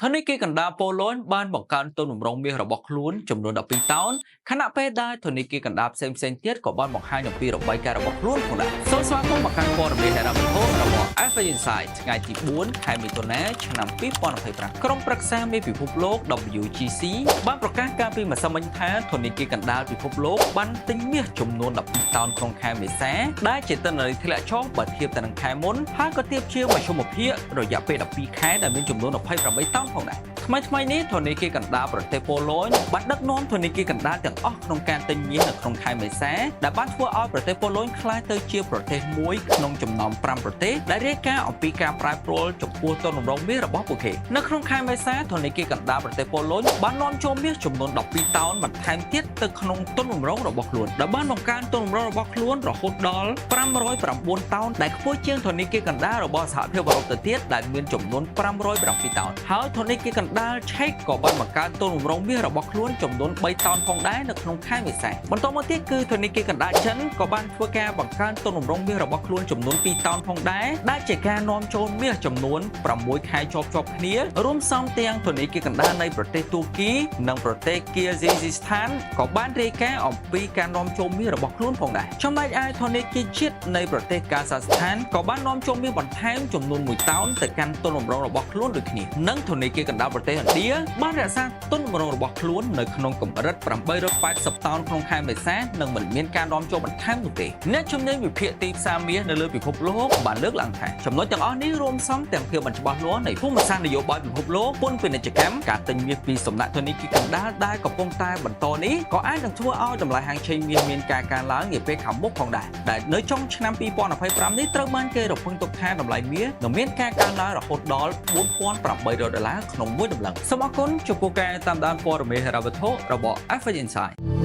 ធនធានគីកណ្ដាលប៉ូឡូញបានបង្កើនទុនបំរុងមាសរបស់ខ្លួនចំនួន12តោនខណៈពេលដែលធនធានគីកណ្ដាលផ្សេងៗទៀតក៏បានបង្ហាញអំពីរបាយការណ៍របស់ខ្លួនផងដែរសូមស្វាគមន៍មកកាន់ព័ត៌មានហេរ៉ាវត្ថុរបស់ Alpha Insight ថ្ងៃទី4ខែមិថុនាឆ្នាំ2025ក្រុមប្រឹក្សាមេពិភពលោក WGC បានប្រកាសការពីម្សិលមិញថាធនធានគីកណ្ដាលពិភពលោកបានទិញមាសចំនួន12តោនក្នុងខែមេសាដែលជាទិន្នន័យធ្លាក់ចុះបើធៀបទៅនឹងខែមុនហើយក៏ទៀបជាមធ្យមភាពរយៈពេល12ខែដែលមានចំនួន28តោនផងដែរថ្មីនេះធនធានគីកណ្ដាលប្រទេសប៉ូឡូញបានដឹកនាំធនធានគីកណ្ដាលទាំងអស់ក្នុងការទិញមាសនៅក្នុងខែមេសាដែលបានធ្វើឲ្យប្រទេសប៉ូឡូញក្លាយទៅជាប្រទេសមួយក្នុងចំណោម5ប្រទេសដែលរាយការណ៍អំពីការប្រែប្រួលចំពោះទុនបំរុងមាសរបស់ពួកគេនៅក្នុងខែមេសាធនធានគីកណ្ដាលប្រទេសប៉ូឡូញបាននាំចូលមាសចំនួន12តោនបន្ថែមទៀតទៅក្នុងទុនបំរុងរបស់ខ្លួនដែលបានបង្កើនទុនបំរុងរបស់ខ្លួនរហូតដល់509តោនដែលខ្ពស់ជាងធនធានគីកណ្ដាលរបស់សហភាពអឺរ៉ុបទៅទៀតដែលមានចំនួន507តោនហើយធនធានគីកណ្ដាលឆេកក៏បានបង្កើនទុនបំរុងមាសរបស់ខ្លួនចំនួន3តោនផងដែរនៅក្នុងខែមេសាបន្តមកទៀតគឺធនធានគីកណ្ដាលចិនក៏បានធ្វើការបង្កើនទុនបំរុងមាសរបស់ខ្លួនចំនួន2តោនផងដែរដែលជាការនាំចូលមាសចំនួន6ខែជាប់គ្នារួមផ្សំទាំងធនធានគីកណ្ដាលនៃប្រទេសទួរគីនិងប្រទេសគីហ្សេស៊ីស្ថានក៏បានរាយការណ៍អំពីការនាំចូលមាសរបស់ខ្លួនផងដែរចំណែកឯធនធានគីជាតិនៃប្រទេសកាហ្សាស្ថានក៏បាននាំចូលមាសបន្ថែមចំនួន1តោនទៅកាន់ទុនបំរុងរបស់ខ្លួនដូចគ្នានិងធនធានគីកណ្ដាលប្រទេសឥណ្ឌាបានរក្សាទុនបំរុងរបស់ខ្លួននៅក្នុងកម្រិត880តោនក្នុងខែមេសានិងមិនមានការនាំចូលបន្ថែមនោះទេអ្នកជំនាញវិភាគទីផ្សារមាសនៅលើពិភពលោកបានលើកឡើងថាចំណុចទាំងអស់នេះរួមផ្សំទាំងភាពមិនច្បាស់លាស់នៃភូមិសាស្ត្រនយោបាយពិភពលោកពន្ធពាណិជ្ជកម្មការទិញមាសពីសំណាក់ធនាគារគីកណ្ដាលដែលកំពុងតែបន្តនេះក៏អាចនឹងធ្វើឲ្យតម្លៃហាងឆេងមាសមានការកើនឡើងនាពេលខាងមុខផងដែរដែលនៅចុងឆ្នាំ2025នេះត្រូវបានគេរំពឹងទុកថាតម្លៃមាសនឹងមានការកើនឡើងរហូតដល់$4,800ក្នុងមួយតម្លឹងសូមអរគុណចំពោះការតាមដានព័ត៌មានហិរញ្ញវត្ថុរបស់ Alpha Insight